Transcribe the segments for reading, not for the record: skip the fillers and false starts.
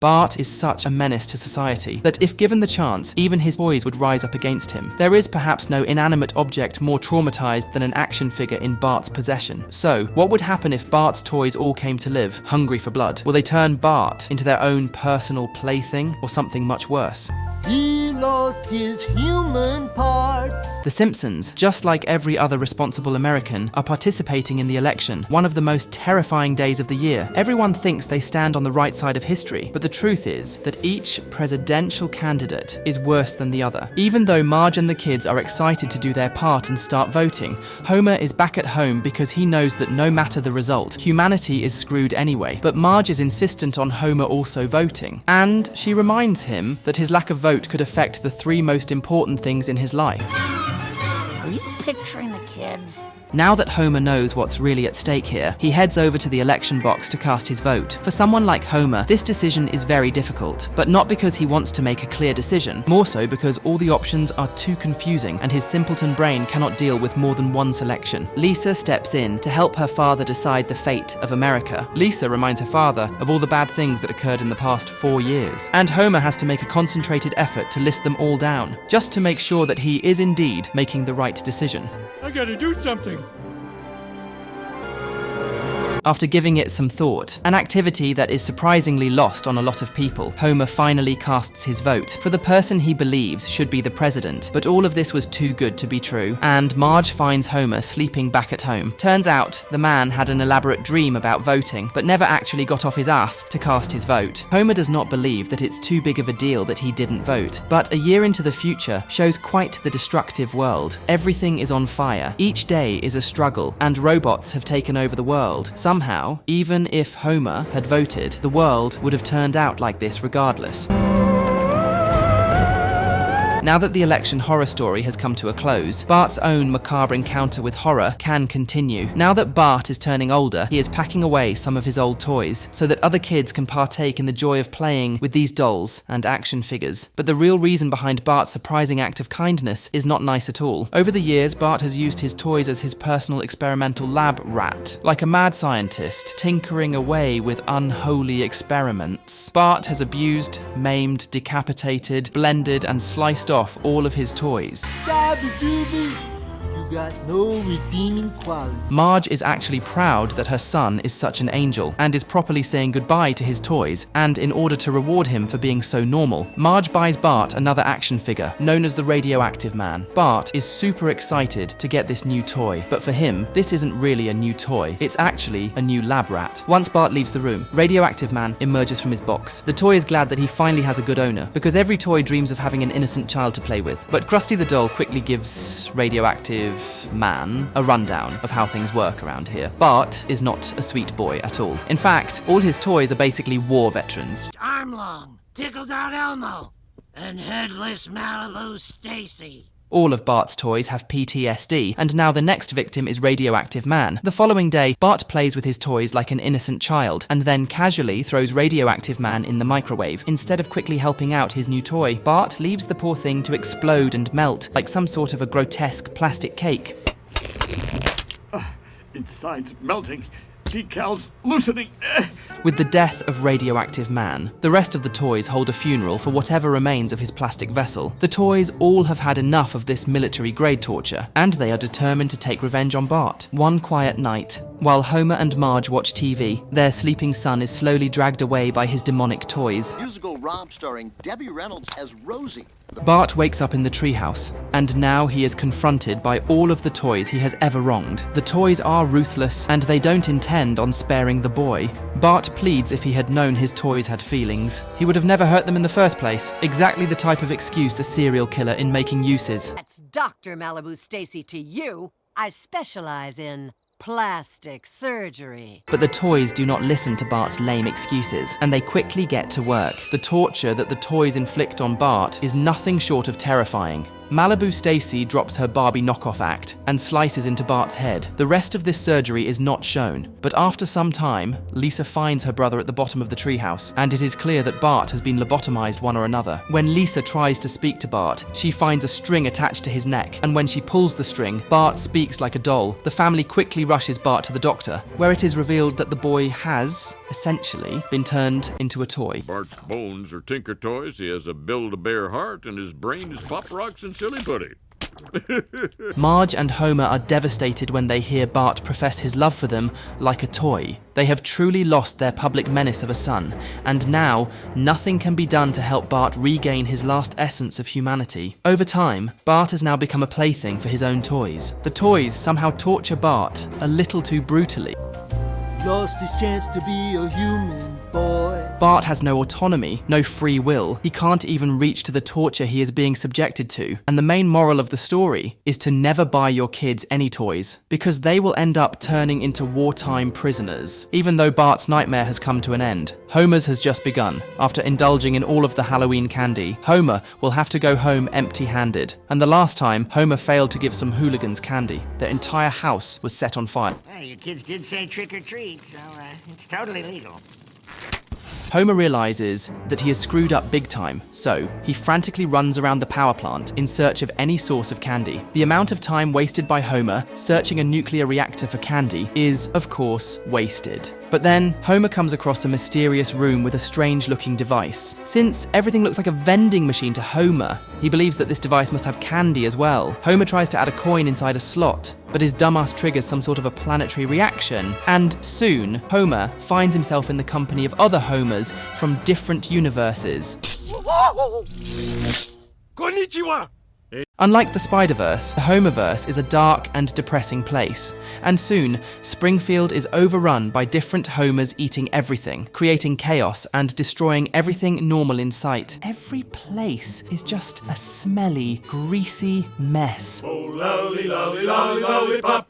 Bart is such a menace to society that if given the chance, even his toys would rise up against him. There is perhaps no inanimate object more traumatized than an action figure in Bart's possession. So, what would happen if Bart's toys all came to live, hungry for blood? Will they turn Bart into their own personal plaything, or something much worse? He lost his human parts. The Simpsons, just like every other responsible American, are participating in the election, one of the most terrifying days of the year. Everyone thinks they stand on the right side of history, but the truth is that each presidential candidate is worse than the other. Even though Marge and the kids are excited to do their part and start voting, Homer is back at home because he knows that no matter the result, humanity is screwed anyway. But Marge is insistent on Homer also voting, and she reminds him that his lack of vote could affect the three most important things in his life. Are you picturing the kids? Now that Homer knows what's really at stake here, he heads over to the election box to cast his vote. For someone like Homer, this decision is very difficult, but not because he wants to make a clear decision, more so because all the options are too confusing and his simpleton brain cannot deal with more than one selection. Lisa steps in to help her father decide the fate of America. Lisa reminds her father of all the bad things that occurred in the past 4 years, and Homer has to make a concentrated effort to list them all down, just to make sure that he is indeed making the right decision. I gotta do something. After giving it some thought, an activity that is surprisingly lost on a lot of people, Homer finally casts his vote for the person he believes should be the president. But all of this was too good to be true, and Marge finds Homer sleeping back at home. Turns out, the man had an elaborate dream about voting, but never actually got off his ass to cast his vote. Homer does not believe that it's too big of a deal that he didn't vote, but a year into the future shows quite the destructive world. Everything is on fire, each day is a struggle, and robots have taken over the world. Somehow, even if Homer had voted, the world would have turned out like this regardless. Now that the election horror story has come to a close, Bart's own macabre encounter with horror can continue. Now that Bart is turning older, he is packing away some of his old toys so that other kids can partake in the joy of playing with these dolls and action figures. But the real reason behind Bart's surprising act of kindness is not nice at all. Over the years, Bart has used his toys as his personal experimental lab rat, like a mad scientist, tinkering away with unholy experiments. Bart has abused, maimed, decapitated, blended, and sliced off all of his toys. Dabba-dooby, you got no redeeming quality. Marge is actually proud that her son is such an angel and is properly saying goodbye to his toys, and in order to reward him for being so normal, Marge buys Bart another action figure known as the Radioactive Man. Bart is super excited to get this new toy, but for him, this isn't really a new toy, it's actually a new lab rat. Once Bart leaves the room, Radioactive Man emerges from his box. The toy is glad that he finally has a good owner, because every toy dreams of having an innocent child to play with. But Krusty the Doll quickly gives Radioactive Man a rundown of how things work around here. Bart is not a sweet boy at all. In fact, all his toys are basically war veterans. Armlong, Tickled Out Elmo, and Headless Malibu Stacy. All of Bart's toys have PTSD, and now the next victim is Radioactive Man. The following day, Bart plays with his toys like an innocent child, and then casually throws Radioactive Man in the microwave. Instead of quickly helping out his new toy, Bart leaves the poor thing to explode and melt, like some sort of a grotesque plastic cake. Inside's melting. Decals loosening. With the death of Radioactive Man, the rest of the toys hold a funeral for whatever remains of his plastic vessel. The toys all have had enough of this military-grade torture, and they are determined to take revenge on Bart. One quiet night, while Homer and Marge watch TV, their sleeping son is slowly dragged away by his demonic toys. Musical romp starring Debbie Reynolds as Rosie. Bart wakes up in the treehouse, and now he is confronted by all of the toys he has ever wronged. The toys are ruthless, and they don't intend on sparing the boy. Bart pleads if he had known his toys had feelings, he would have never hurt them in the first place. Exactly the type of excuse a serial killer in making uses. That's Dr. Malibu Stacy to you. I specialize in plastic surgery. But the toys do not listen to Bart's lame excuses, and they quickly get to work. The torture that the toys inflict on Bart is nothing short of terrifying. Malibu Stacy drops her Barbie knockoff act and slices into Bart's head. The rest of this surgery is not shown, but after some time, Lisa finds her brother at the bottom of the treehouse, and it is clear that Bart has been lobotomized one or another. When Lisa tries to speak to Bart, she finds a string attached to his neck, and when she pulls the string, Bart speaks like a doll. The family quickly rushes Bart to the doctor, where it is revealed that the boy has, essentially, been turned into a toy. Bart's bones are Tinker Toys, he has a Build-A-Bear heart, and his brain is Pop Rocks and Silly Putty. Marge and Homer are devastated when they hear Bart profess his love for them like a toy. They have truly lost their public menace of a son, and now nothing can be done to help Bart regain his last essence of humanity. Over time, Bart has now become a plaything for his own toys. The toys somehow torture Bart a little too brutally. Lost his chance to be a human boy. Bart has no autonomy, no free will. He can't even reach to the torture he is being subjected to. And the main moral of the story is to never buy your kids any toys, because they will end up turning into wartime prisoners. Even though Bart's nightmare has come to an end, Homer's has just begun. After indulging in all of the Halloween candy, Homer will have to go home empty-handed. And the last time, Homer failed to give some hooligans candy. Their entire house was set on fire. Well, your kids did say trick or treat, so it's totally legal. Homer realizes that he has screwed up big time, so he frantically runs around the power plant in search of any source of candy. The amount of time wasted by Homer searching a nuclear reactor for candy is, of course, wasted. But then, Homer comes across a mysterious room with a strange-looking device. Since everything looks like a vending machine to Homer, he believes that this device must have candy as well. Homer tries to add a coin inside a slot, but his dumbass triggers some sort of a planetary reaction, and soon, Homer finds himself in the company of other Homers from different universes. Konnichiwa! Unlike the Spider-Verse, the Homerverse is a dark and depressing place, and soon, Springfield is overrun by different Homers eating everything, creating chaos and destroying everything normal in sight. Every place is just a smelly, greasy mess. Oh, lolly, lolly, lolly, lollipop!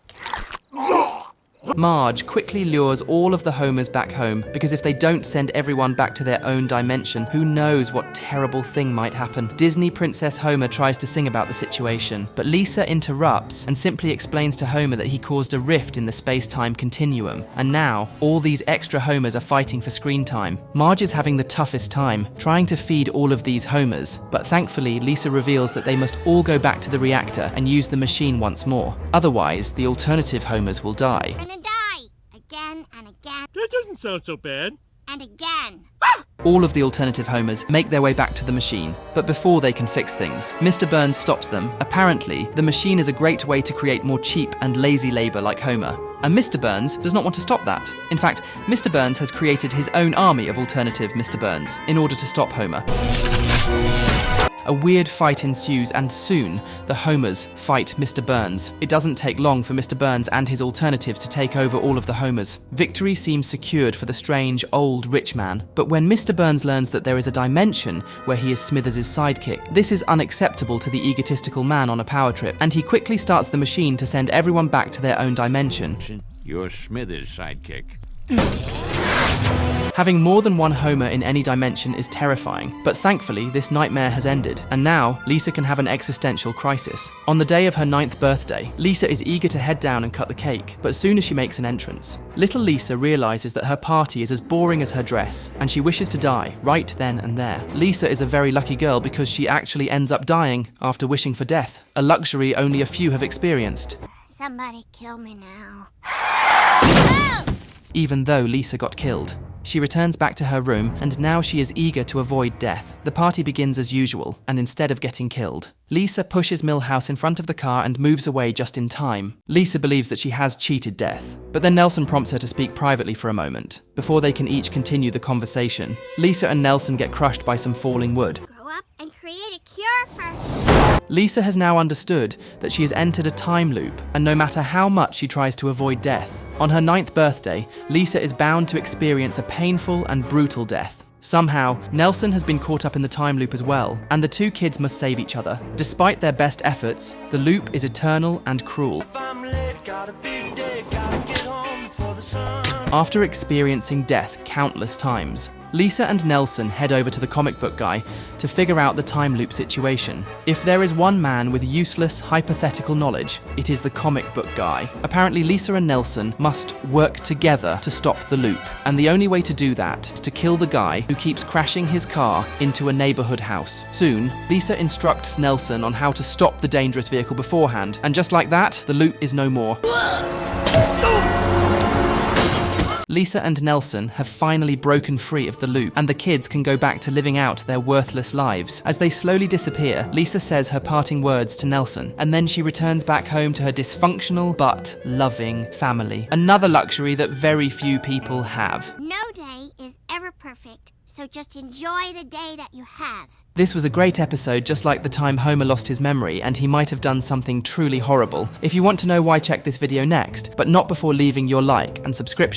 Marge quickly lures all of the Homers back home, because if they don't send everyone back to their own dimension, who knows what terrible thing might happen. Disney Princess Homer tries to sing about the situation, but Lisa interrupts and simply explains to Homer that he caused a rift in the space-time continuum, and now all these extra Homers are fighting for screen time. Marge is having the toughest time, trying to feed all of these Homers, but thankfully Lisa reveals that they must all go back to the reactor and use the machine once more. Otherwise, the alternative Homers will die. Gonna die again and again That doesn't sound so bad. and again. All of the alternative Homers make their way back to the machine, but before they can fix things, Mr. Burns stops them. Apparently, the machine is a great way to create more cheap and lazy labor like Homer. And Mr. Burns does not want to stop that. In fact, Mr. Burns has created his own army of alternative Mr. Burns in order to stop Homer. A weird fight ensues, and soon, the Homers fight Mr. Burns. It doesn't take long for Mr. Burns and his alternatives to take over all of the Homers. Victory seems secured for the strange, old, rich man. But when Mr. Burns learns that there is a dimension where he is Smithers' sidekick, this is unacceptable to the egotistical man on a power trip, and he quickly starts the machine to send everyone back to their own dimension. You're Smithers' sidekick. Having more than one Homer in any dimension is terrifying, but thankfully this nightmare has ended, and now Lisa can have an existential crisis. On the day of her 9th birthday, Lisa is eager to head down and cut the cake, but soon as she makes an entrance, little Lisa realizes that her party is as boring as her dress, and she wishes to die right then and there. Lisa is a very lucky girl because she actually ends up dying after wishing for death, a luxury only a few have experienced. Somebody kill me now. Even though Lisa got killed. She returns back to her room, and now she is eager to avoid death. The party begins as usual, and instead of getting killed, Lisa pushes Milhouse in front of the car and moves away just in time. Lisa believes that she has cheated death, but then Nelson prompts her to speak privately for a moment, before they can each continue the conversation. Lisa and Nelson get crushed by some falling wood. Grow up and create a cure for... Lisa has now understood that she has entered a time loop, and no matter how much she tries to avoid death, on her 9th birthday, Lisa is bound to experience a painful and brutal death. Somehow, Nelson has been caught up in the time loop as well, and the two kids must save each other. Despite their best efforts, the loop is eternal and cruel. After experiencing death countless times, Lisa and Nelson head over to the comic book guy to figure out the time loop situation. If there is one man with useless, hypothetical knowledge, it is the comic book guy. Apparently, Lisa and Nelson must work together to stop the loop, and the only way to do that is to kill the guy who keeps crashing his car into a neighborhood house. Soon, Lisa instructs Nelson on how to stop the dangerous vehicle beforehand, and just like that, the loop is no more. Lisa and Nelson have finally broken free of the loop, and the kids can go back to living out their worthless lives. As they slowly disappear, Lisa says her parting words to Nelson, and then she returns back home to her dysfunctional but loving family. Another luxury that very few people have. No day is ever perfect, so just enjoy the day that you have. This was a great episode, just like the time Homer lost his memory and he might have done something truly horrible. If you want to know why, check this video next, but not before leaving your like and subscription